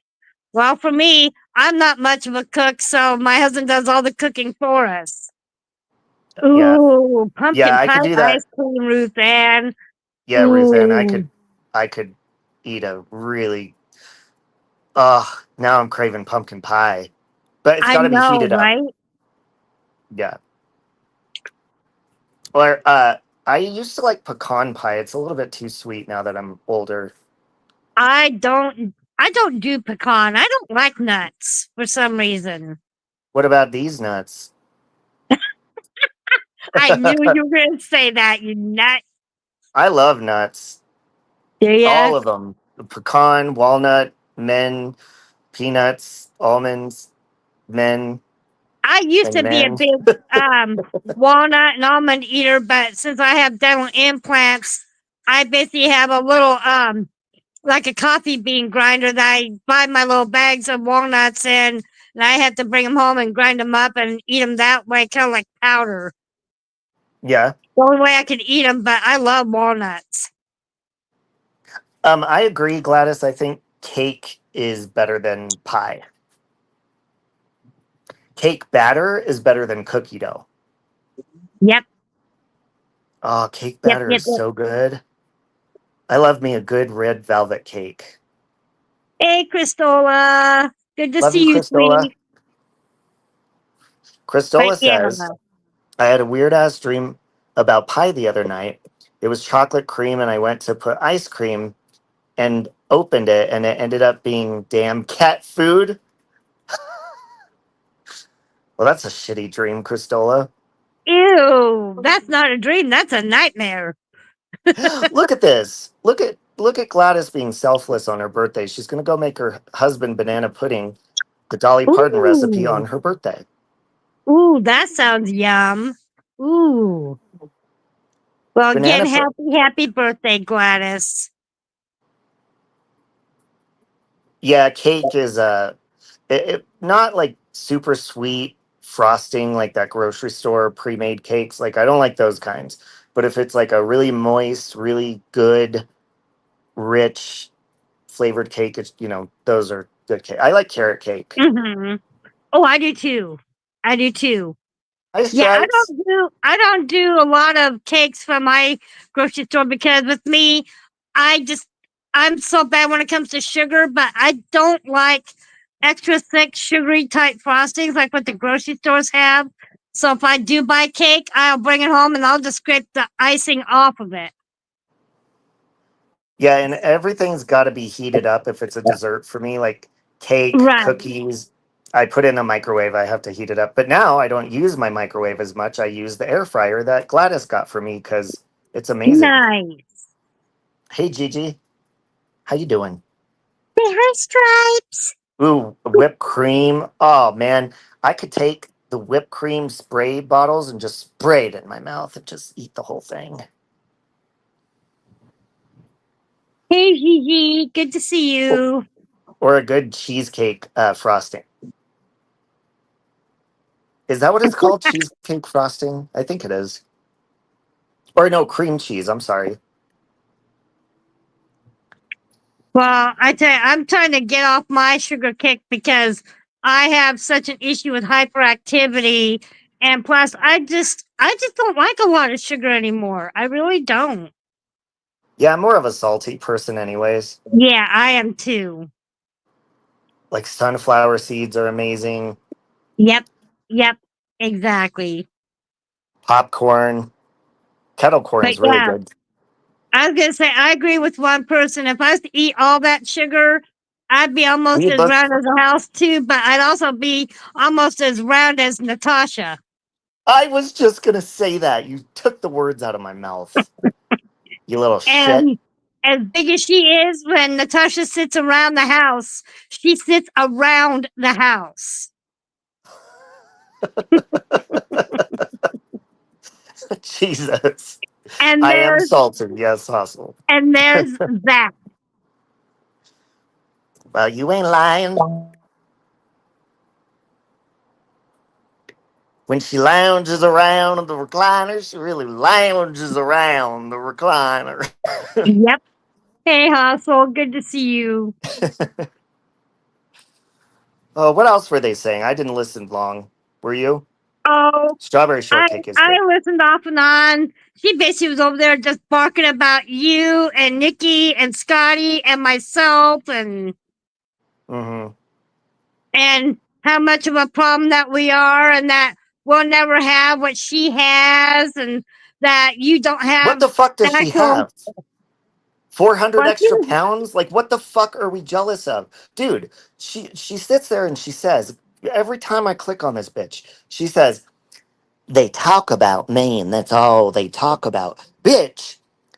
Well, for me, I'm not much of a cook, so my husband does all the cooking for us. Yeah. Ooh, Yeah, pumpkin I pie could do ice that. cream, Ruth Ann. Yeah, Ruth Ann, Ooh, I could eat a really now I'm craving pumpkin pie. But it's I gotta be know, heated up. right? Yeah. Or I used to like pecan pie. It's a little bit too sweet now that I'm older. I don't do pecan. I don't like nuts for some reason. What about these nuts? I knew you were gonna say that, you nut. I love nuts. Do ya? All of them. Pecan, walnut, men, peanuts, almonds, men, I used and to be a men. big walnut and almond eater, but since I have dental implants, I basically have a little like a coffee bean grinder that I buy my little bags of walnuts in, and I have to bring them home and grind them up and eat them that way, kind of like powder. Yeah. The only way I can eat them, but I love walnuts. I agree, Gladys. I think cake is better than pie. Cake batter is better than cookie dough. Yep, Oh, cake yep, batter yep, is yep. so good. I love me a good red velvet cake. Hey, Christola. Good to Love you, see you, Christola. sweetie. But Christola yeah, says, I had a weird ass dream about pie the other night. It was chocolate cream, and I went to put ice cream and opened it, and it ended up being damn cat food. Well, that's a shitty dream, Christola. ew, that's not a dream. That's a nightmare. Look at this. Look at Gladys being selfless on her birthday. She's gonna go make her husband banana pudding, the Dolly Parton recipe Ooh, on her birthday. ooh, that sounds yum. Ooh. Well, again, Banana happy birthday, Gladys. Yeah, cake is not like super sweet frosting like that grocery store pre-made cakes. Like I don't like those kinds. But if it's like a really moist, really good, rich flavored cake, it's those are good cake. I like carrot cake. Hmm. Oh, I do too. I do too. Hi Yeah, Stripes. I don't do a lot of cakes from my grocery store because with me, I just I'm so bad when it comes to sugar, but I don't like extra thick sugary type frostings like what the grocery stores have. So if I do buy cake, I'll bring it home and I'll just scrape the icing off of it. Yeah, and everything's got to be heated up if it's a dessert for me, like cake, Right. cookies. I put in a microwave, I have to heat it up. But now I don't use my microwave as much. I use the air fryer that Gladys got for me because it's amazing. Nice. Hey, Gigi. How you doing? Say hi, Stripes. Ooh, whipped cream. Oh man, I could take the whipped cream spray bottles and just spray it in my mouth and just eat the whole thing. Hey, Gigi. Good to see you. Or a good cheesecake frosting. Is that what it's called? Cheesecake frosting? I think it is. Or no, cream cheese. I'm sorry. Well, I tell you, I'm trying to get off my sugar kick because I have such an issue with hyperactivity, and plus, I just don't like a lot of sugar anymore. I really don't. Yeah, I'm more of a salty person, anyways. Yeah, I am too. Like sunflower seeds are amazing. Yep, yep, exactly. Popcorn, kettle corn But is really yeah, good. I was gonna say I agree with one person. If I was to eat all that sugar, I'd be almost We'd as look. round as a house too, but I'd also be almost as round as Natasha. I was just gonna say that. You took the words out of my mouth. You little shit. And as big as she is, when Natasha sits around the house, she sits around the house. Jesus. And I am there's salted. Yes, hustle. and there's that. Well, you ain't lying. When she lounges around the recliner, she really lounges around the recliner. Yep. Hey, Hustle, good to see you. Oh, what else were they saying? I didn't listen long. Were you? Oh, Strawberry I shortcake is I good. listened off and on. She basically was over there just barking about you and Nikki and Scotty and myself Hmm. and how much of a problem that we are and that we'll never have what she has and that you don't What have the fuck does she actual have? 400 well, extra pounds? Like, what the fuck are we jealous of? Dude, she sits there and she says, every time I click on this bitch, she says, they talk about me and that's all they talk about. Bitch,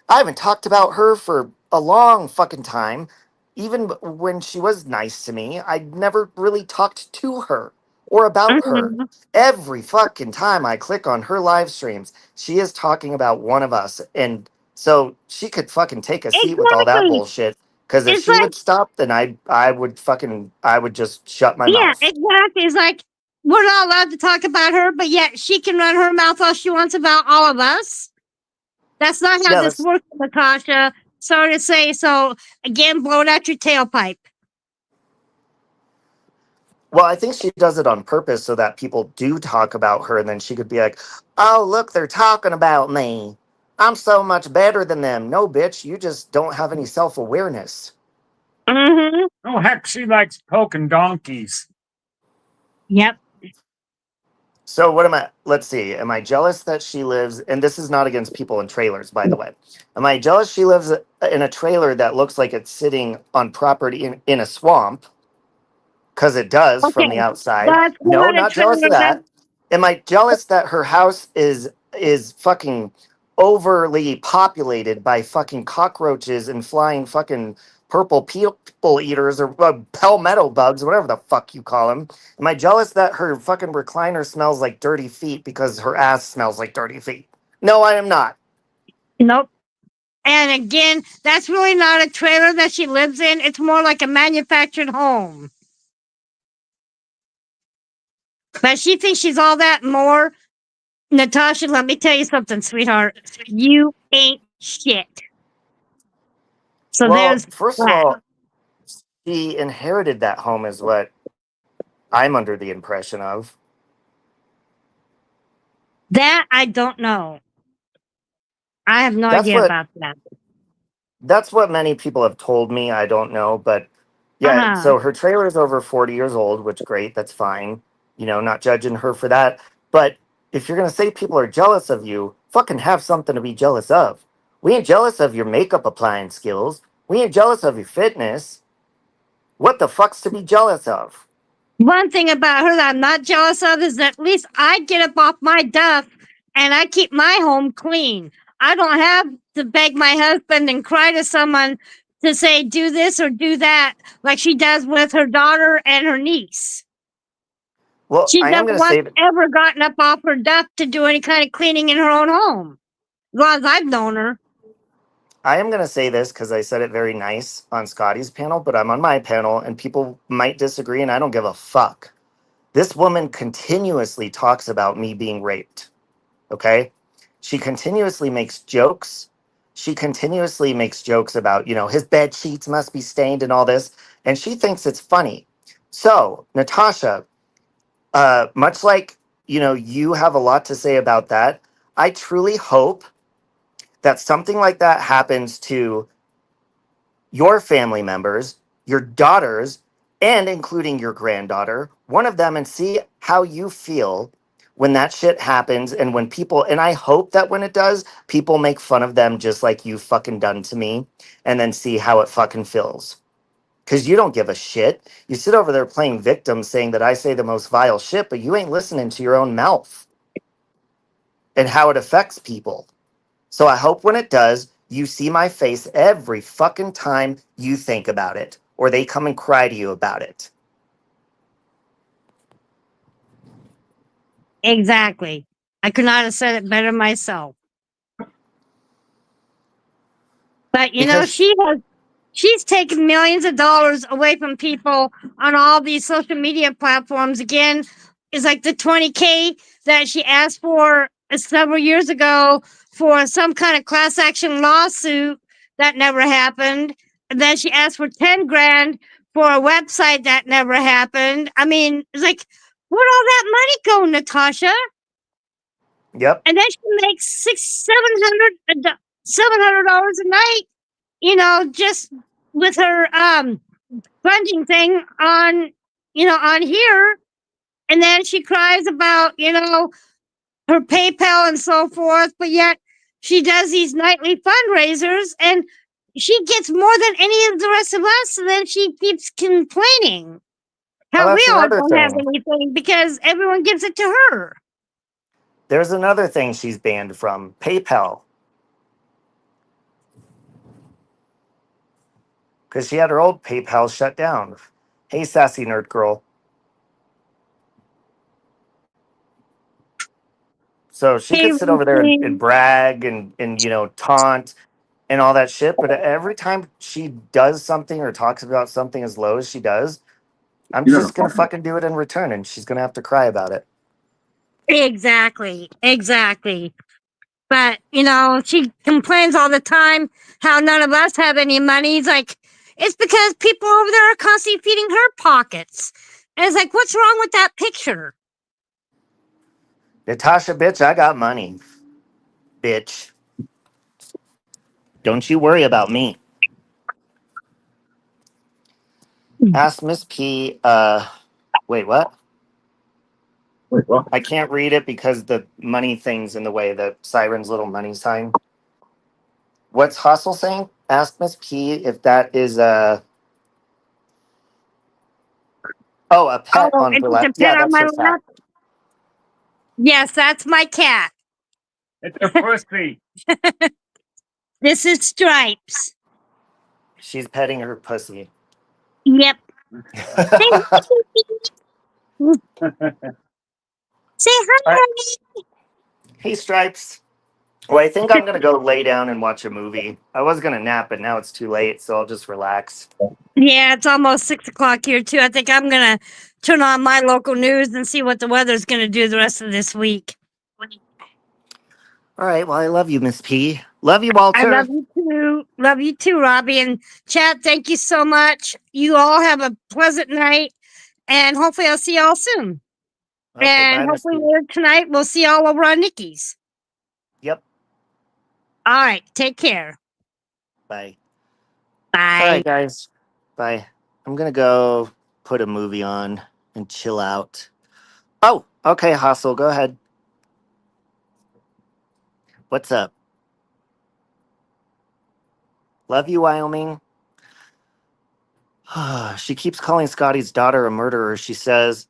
I haven't talked about her for a long fucking time. Even when she was nice to me, I never really talked to her or about her. Mhm. Every fucking time I click on her live streams, she is talking about one of us. And so she could fucking take a seat with all that Exactly. bullshit. Because if It's she like, would stop, then I would just shut my yeah, mouth. exactly. It's like we're not allowed to talk about her, but yet she can run her mouth all she wants about all of us. That's not how Yeah, this that's works, Natasha. Sorry to say so. Again, blow it out your tailpipe. Well, I think she does it on purpose so that people do talk about her, and then she could be like, "Oh, look, they're talking about me. I'm so much better than them." No, bitch, you just don't have any self awareness. Mm-hmm. Oh, heck, she likes poking donkeys. Yep. So, what am I? Let's see. Am I jealous that she lives? And this is not against people in trailers, by the way. Am I jealous she lives in a trailer that looks like it's sitting on property in a swamp? Because it does from the Okay. outside. That's No, not a not jealous of trailer that that. Am I jealous that her house is fucking overly populated by fucking cockroaches and flying fucking purple people eaters or palmetto bugs, whatever the fuck you call them? Am I jealous that her fucking recliner smells like dirty feet because her ass smells like dirty feet? No, I am not. nope. And again, that's really not a trailer that she lives in. It's more like a manufactured home. But she thinks she's all that and more. Natasha, let me tell you something, sweetheart. You ain't shit. So Well, there's first of that. all, she inherited that home, is what I'm under the impression of. That I don't know. I have no That's idea what about that. That's what many people have told me. I don't know, but yeah. Uh-huh. So her trailer is over 40 years old, which great. That's fine. Not judging her for that. But if you're gonna say people are jealous of you, fucking have something to be jealous of. We ain't jealous of your makeup applying skills. We ain't jealous of your fitness. What the fuck's to be jealous of? One thing about her that I'm not jealous of is that at least I get up off my duff and I keep my home clean. I don't have to beg my husband and cry to someone to say do this or do that, like she does with her daughter and her niece. Well, She's I am never going to once say that ever gotten up off her duff to do any kind of cleaning in her own home, as long as I've known her. I am going to say this because I said it very nice on Scotty's panel, but I'm on my panel and people might disagree, and I don't give a fuck. This woman continuously talks about me being raped. Okay. She continuously makes jokes. She continuously makes jokes about, his bed sheets must be stained and all this. And she thinks it's funny. So, Natasha, much like, you have a lot to say about that, I truly hope that something like that happens to your family members, your daughters, and including your granddaughter, one of them, and see how you feel when that shit happens. And when people, and I hope that when it does, people make fun of them just like you fucking done to me, and then see how it fucking feels. Because you don't give a shit. You sit over there playing victim saying that I say the most vile shit, but you ain't listening to your own mouth and how it affects people. So I hope when it does, you see my face every fucking time you think about it, or they come and cry to you about it. Exactly. I could not have said it better myself. But Because, she's taken millions of dollars away from people on all these social media platforms. Again, it's like the 20K that she asked for several years ago for some kind of class action lawsuit that never happened. And then she asked for 10 grand for a website that never happened. I mean, it's like, where'd all that money go, Natasha? yep, And then she makes $700 a night, just with her funding thing on on here. And then she cries about, her PayPal and so forth, but yet she does these nightly fundraisers and she gets more than any of the rest of us, and then she keeps complaining well, how we that's all another don't have thing. anything because everyone gives it to her. There's another thing she's banned from PayPal. Because she had her old PayPal shut down. Hey, sassy nerd girl. So she Hey, could sit over there and Routine. brag and taunt and all that shit. But every time she does something or talks about something as low as she does, I'm just going to fucking do it in return. And she's going to have to cry about it. Exactly. Exactly. But, she complains all the time how none of us have any money. It's like, it's because people over there are constantly feeding her pockets. And it's like, what's wrong with that picture? Natasha, bitch, I got money. Bitch. Don't you worry about me. Ask Miss P. Wait, what? I can't read it because the money thing's in the way. The siren's little money sign. What's Hustle saying? Ask Miss P if that is a pet Oh, on and her it's lap. a Yeah, pet on that's my her cat. lap. Yes, that's my cat. It's a pussy. This is Stripes. She's petting her pussy. Yep. Say hi, Lucy. Say hi, All right. honey. Hey, Stripes. Well, I think I'm gonna go lay down and watch a movie. I was gonna nap, but now it's too late, so I'll just relax. Yeah, it's almost 6 o'clock here too. I think I'm gonna turn on my local news and see what the weather's gonna do the rest of this week. All right. Well, I love you, Miss P. Love you, I love Walter. you too. Love you too, Robbie. And chat, thank you so much. You all have a pleasant night. And hopefully I'll see y'all soon. Okay. And Bye, Miss hopefully P. later tonight we'll see y'all over on Nikki's. Yep. All right. Take care. Bye. All Bye. right, guys. Bye. I'm gonna go put a movie on and chill out. Oh, okay, Hustle. Go ahead. What's up? Love you, Wyoming. She keeps calling Scotty's daughter a murderer. She says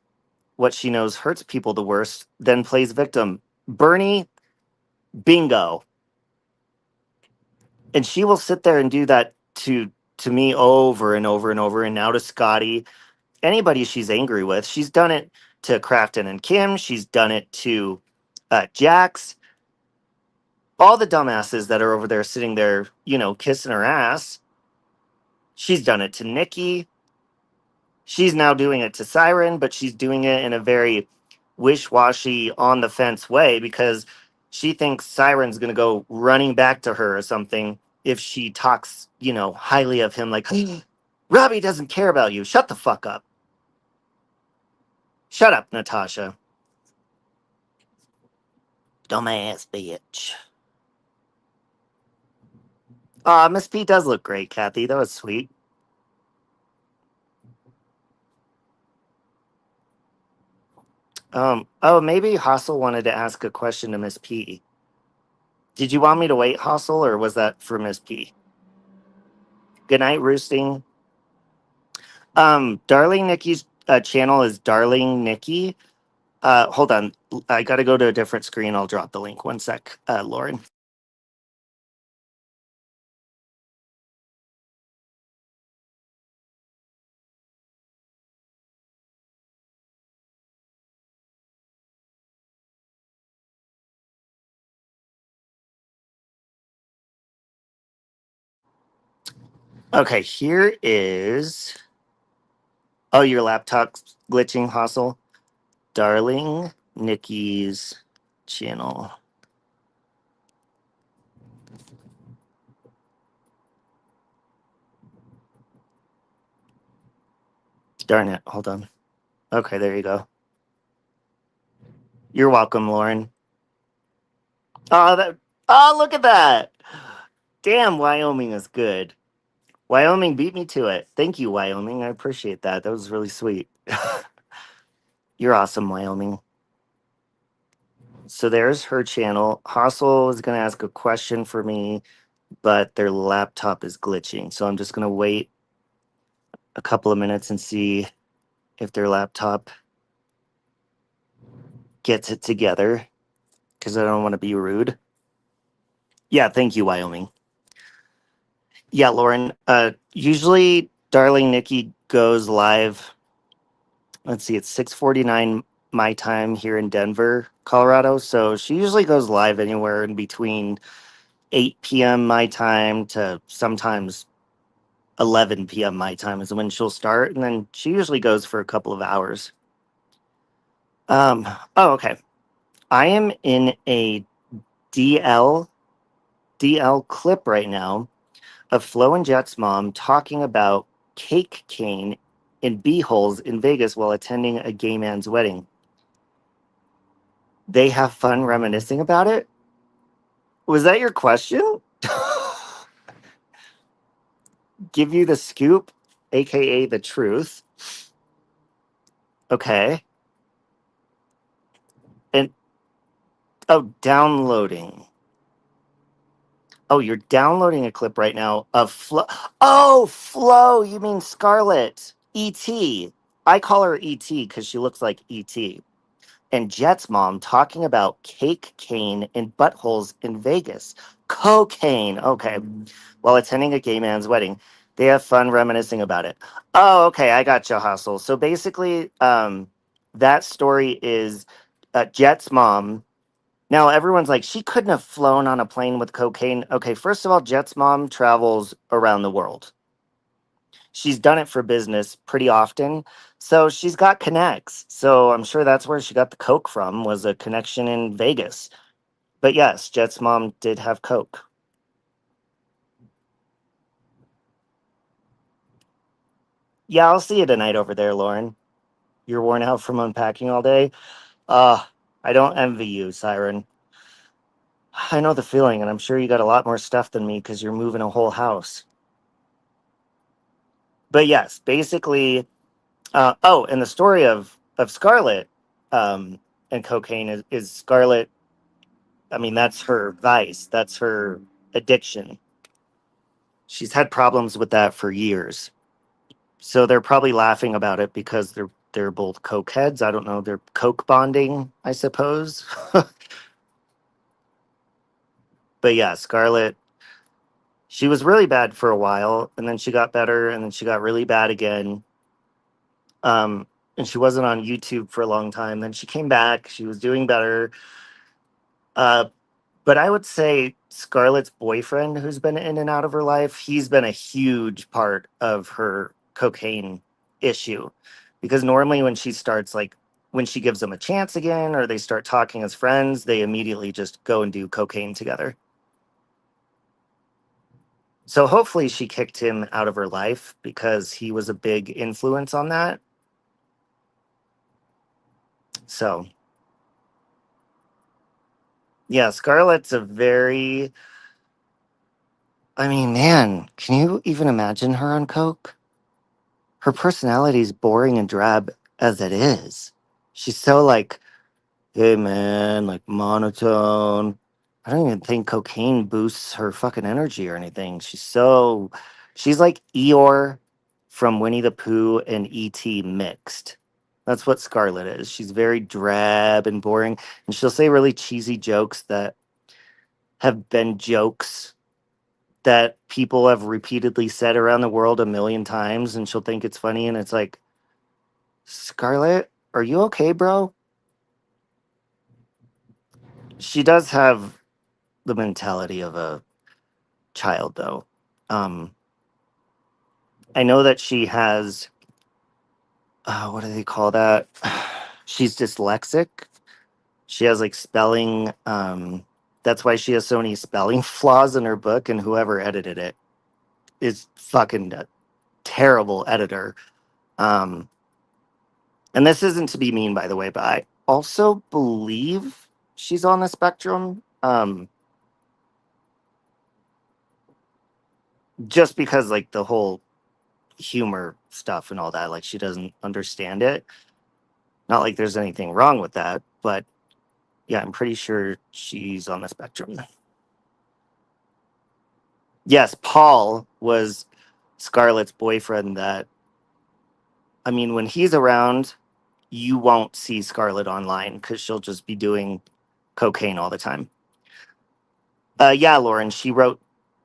what she knows hurts people the worst, then plays victim. Bernie, bingo. And she will sit there and do that to me over and over and over, and now to Scotty. Anybody she's angry with, she's done it to Crafton and Kim. She's done it to Jax. All the dumbasses that are over there sitting there, kissing her ass. She's done it to Nikki. She's now doing it to Siren, but she's doing it in a very wish-washy, on-the-fence way because she thinks Siren's going to go running back to her or something if she talks, highly of him like, Robbie doesn't care about you. Shut the fuck up. Shut up, Natasha. Dumbass bitch. Miss P does look great, Kathy. That was sweet. Maybe Hossel wanted to ask a question to Miss P. Did you want me to wait, Hossel, or was that for Miss P? Good night, Roosting. Darling Nikki's channel is Darling Nikki. Hold on. I got to go to a different screen. I'll drop the link. One sec, Lauren. Okay, here is. Oh, your laptop's glitching, Hossel. Darling Nikki's channel. Darn it. Hold on. Okay, there you go. You're welcome, Lauren. Oh, look at that. Damn, Wyoming is good. Wyoming beat me to it. Thank you, Wyoming. I appreciate that. That was really sweet. You're awesome, Wyoming. So there's her channel. Hossel is going to ask a question for me, but their laptop is glitching. So I'm just going to wait a couple of minutes and see if their laptop gets it together because I don't want to be rude. Yeah, thank you, Wyoming. Yeah, Lauren. Usually, Darling Nikki goes live. Let's see, it's 6:49 my time here in Denver, Colorado. So she usually goes live anywhere in between 8 p.m. my time to sometimes 11 p.m. my time is when she'll start, and then she usually goes for a couple of hours. Okay. I am in a DL clip right now of Flo and Jet's mom talking about cake cane in b-holes in Vegas while attending a gay man's wedding. They have fun reminiscing about it? Was that your question? Give you the scoop, aka the truth. Okay. And downloading. Oh, you're downloading a clip right now of Flo. Oh, Flo, you mean Scarlett. E.T. I call her E.T. because she looks like E.T. And Jet's mom talking about cake cane and buttholes in Vegas. Cocaine. Okay. While attending a gay man's wedding. They have fun reminiscing about it. Oh, okay. I got you, Hustle. So basically, that story is Jet's mom. Now, everyone's like, she couldn't have flown on a plane with cocaine. Okay, first of all, Jet's mom travels around the world. She's done it for business pretty often. So she's got connects. So I'm sure that's where she got the coke from, was a connection in Vegas. But yes, Jet's mom did have coke. Yeah, I'll see you tonight over there, Lauren. You're worn out from unpacking all day. I don't envy you, Siren. I know the feeling, and I'm sure you got a lot more stuff than me because you're moving a whole house. But yes, basically, and the story of Scarlett and cocaine is Scarlett. I mean, that's her vice. That's her addiction. She's had problems with that for years. So they're probably laughing about it because they're both coke heads. I don't know. They're coke bonding, I suppose. But yeah, Scarlett, She was really bad for a while, and then she got better, and then she got really bad again. And she wasn't on YouTube for a long time. Then she came back. She was doing better. Uh, but I would say Scarlett's boyfriend, who's been in and out of her life, he's been a huge part of her cocaine issue. Because normally when she starts, like, when she gives them a chance again or they start talking as friends, they immediately just go and do cocaine together. So hopefully she kicked him out of her life because he was a big influence on that. So, yeah, Scarlett's a very, I mean, man, can you even imagine her on coke? Her personality's boring and drab as it is. She's so like, hey man, like monotone. I don't even think cocaine boosts her fucking energy or anything. She's like Eeyore from Winnie the Pooh and E.T. mixed. That's what Scarlett is. She's very drab and boring, and she'll say really cheesy jokes that have been jokes that people have repeatedly said around the world a million times, and she'll think it's funny, and it's like, Scarlett, are you okay, bro? She does have the mentality of a child, though. I know that she has, what do they call that? She's dyslexic. She has like spelling. That's why she has so many spelling flaws in her book, and whoever edited it is fucking a terrible editor. And this isn't to be mean, by the way, but I also believe she's on the spectrum. Just because like the whole humor stuff and all that, like she doesn't understand it. Not like there's anything wrong with that, but yeah, I'm pretty sure she's on the spectrum. Yes, Paul was Scarlett's boyfriend that, I mean, when he's around, you won't see Scarlett online because she'll just be doing cocaine all the time. Yeah, Lauren, she wrote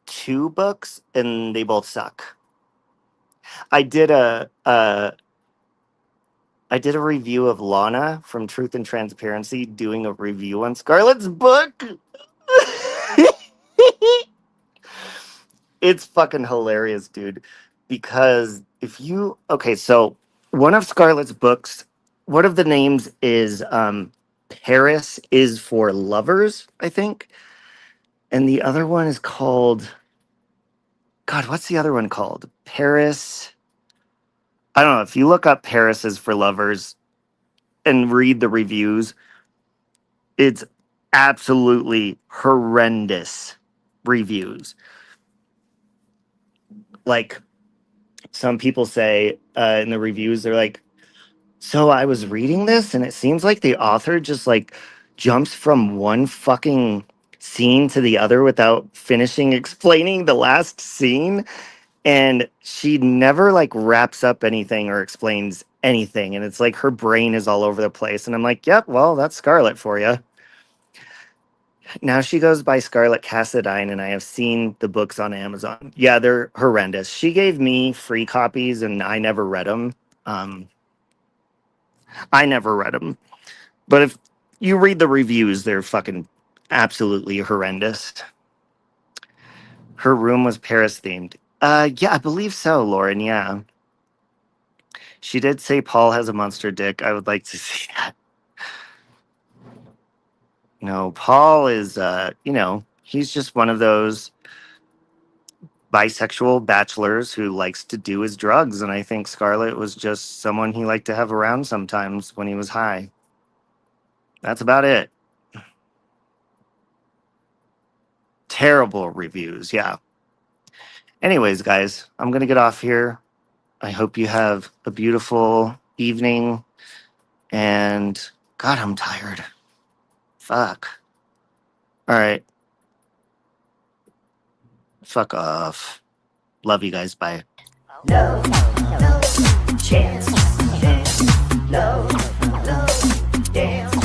2 books and they both suck. I did a review of Lana from Truth and Transparency doing a review on Scarlett's book. It's fucking hilarious, dude. Because so one of Scarlett's books, one of the names is Paris is for Lovers, I think. And the other one is called, God, what's the other one called? Paris. I don't know. If you look up Paris is for Lovers and read the reviews, it's absolutely horrendous reviews. Like, some people say in the reviews, they're like, so I was reading this and it seems like the author just like jumps from one fucking scene to the other without finishing explaining the last scene. And she never like wraps up anything or explains anything. And it's like her brain is all over the place. And I'm like, yep, well, that's Scarlett for you. Now she goes by Scarlett Cassadine, and I have seen the books on Amazon. Yeah, they're horrendous. She gave me free copies, and I never read them. I never read them. But if you read the reviews, they're fucking absolutely horrendous. Her room was Paris themed. Yeah, I believe so, Lauren. Yeah. She did say Paul has a monster dick. I would like to see that. No, Paul is, he's just one of those bisexual bachelors who likes to do his drugs. And I think Scarlett was just someone he liked to have around sometimes when he was high. That's about it. Terrible reviews. Yeah. Anyways, guys, I'm going to get off here. I hope you have a beautiful evening. And God, I'm tired. Fuck. All right. Fuck off. Love you guys. Bye. No, no chance, no, no dance.